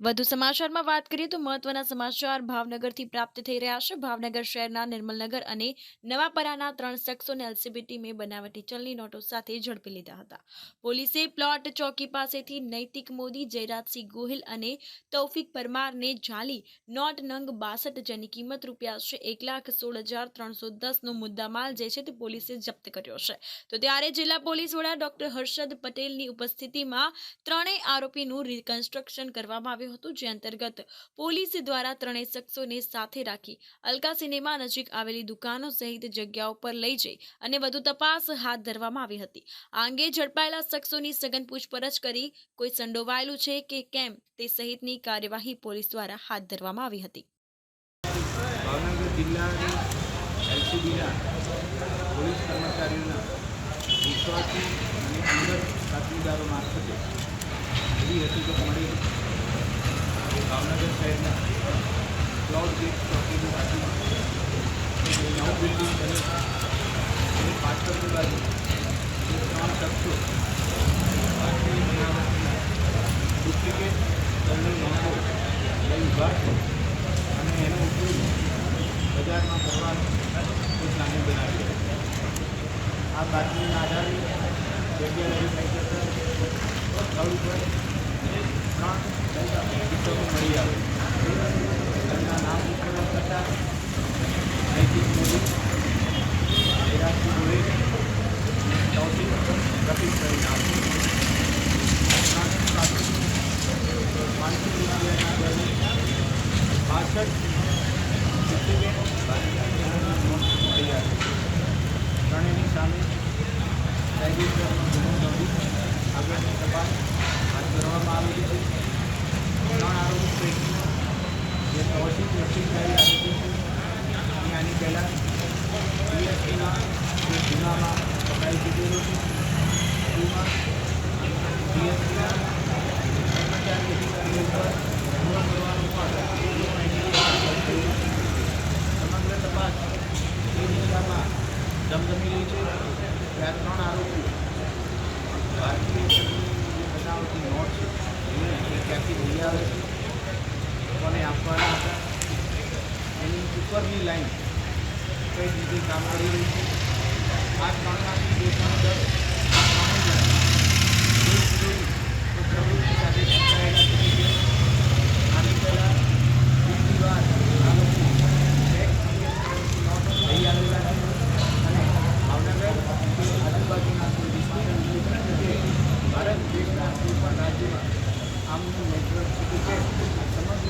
વધુ સમાચારમાં વાત કરીએ તો મહત્વના સમાચાર ભાવનગરથી પ્રાપ્ત થઈ રહ્યા છે। ભાવનગર શહેરના નિર્મલનગર અને નવાપરાના 3 શખ્સોને એલસીબી ટીમે બનાવટી ચલણી નોટો સાથે ઝડપી લીધા હતા। પોલીસે પ્લોટ ચોકી પાસેથી નૈતિક મોદી, જયરાજસિંહ ગોહિલ અને તૌફિક પરમારને જાલી નોટ નંગ 62 જેની કિંમત રૂપિયા 1,16,310નો મુદ્દામાલ જે છે તે પોલીસે જપ્ત કર્યો છે। તો ત્યારે જિલ્લા પોલીસ વડા ડોક્ટર હર્ષદ પટેલની ઉપસ્થિતિમાં ત્રણેય આરોપીનું રિકન્સ્ટ્રક્શન કરવામાં આવ્યું હતું, જે અંતર્ગત પોલીસ દ્વારા ત્રણેય શખ્સોને સાથે રાખી અલકા સિનેમા નજીક આવેલી દુકાનો સહિત જગ્યાઓ પર લઈ જઈ અને વધુ તપાસ હાથ ધરવામાં આવી હતી। આ અંગે ઝડપાયેલા શખ્સોની સઘન પૂછપરછ કરી કોઈ સંડોવાયેલું છે કે કેમ તે સહિતની કાર્યવાહી પોલીસ દ્વારા હાથ ધરવામાં આવી હતી। ભાવનગર જિલ્લાની એલસીબીના પોલીસ કર્મચારીઓના વિશ્વાસી અને અંદર બાતમીદારો મારફતે એવી હકીકત મળી કે ભાવનગર શહેરના ક્લાઉડ ગેટ ચોકીની બાજુમાં નવું બિલ્ડિંગ બને એની પાછળની બાજુ એ 3 શખ્સો ભારતીય બનાવટના ડુપ્લિકેટ ચલણી નોટો લઈ ઊભા છે અને એનો ઉપયોગ બજારમાં કરવાનો કોઈ પ્લાનિંગ બનાવી છે। આ બાતમીના આધારે જગ્યા વેરીફાઈ કરતા સ્થળ ઉપર 3 પુસ્તકો મળી આવે। તેમના નામ વિચારવા કરતાં નૈતિક મોદી, જયરાજસિંહ ગોહિલ અને તૌફિક રફીક પરિણામ 500 રૂપિયાના દરે 62 ડુપ્લિકેટ નોટ મળી આવે। ત્રણેયની સામે કાયદેસરનો ગુનો નોંધી આગળની તપાસ હાથ ધરવામાં આવેલી છે। 3 આરોપી પૈકીનો જે તૌફિક રફીકભાઈ આરોપી છે એ આની પહેલાં જીએસટીના જે ગુનામાં પકડાઈ ચૂકેલો છે। વધુમાં જીએસટીના કર્મચારી અધિકારીઓ ઉપર હુમલો કરવાનો પણ સમગ્ર તપાસ એ દિશામાં ધમધમી રહી છે કે આ 3 આરોપીઓ ભારતીય ચલણી જે બનાવટી નોટ છે એ ક્યાંથી લઈ આવે છે, કોને આપવાના હતા, એની ઉપરની લાઈન કઈ રીતે કામ કરી રહી છે। આ 3માંથી 2-3 પ્રવૃત્તિ સાથે સંકળાયેલા તરીકે આની પહેલાં બીજી વાર આ લોકો નોટ લઈ આવેલા છે અને ભાવનગર આજુબાજુના કોઈ ડિસ્ટ્રિક્ટ કે ભારત દેશના કોઈ પણ રાજ્યમાં આમનું નેટવર્ક છે કે સમગ્ર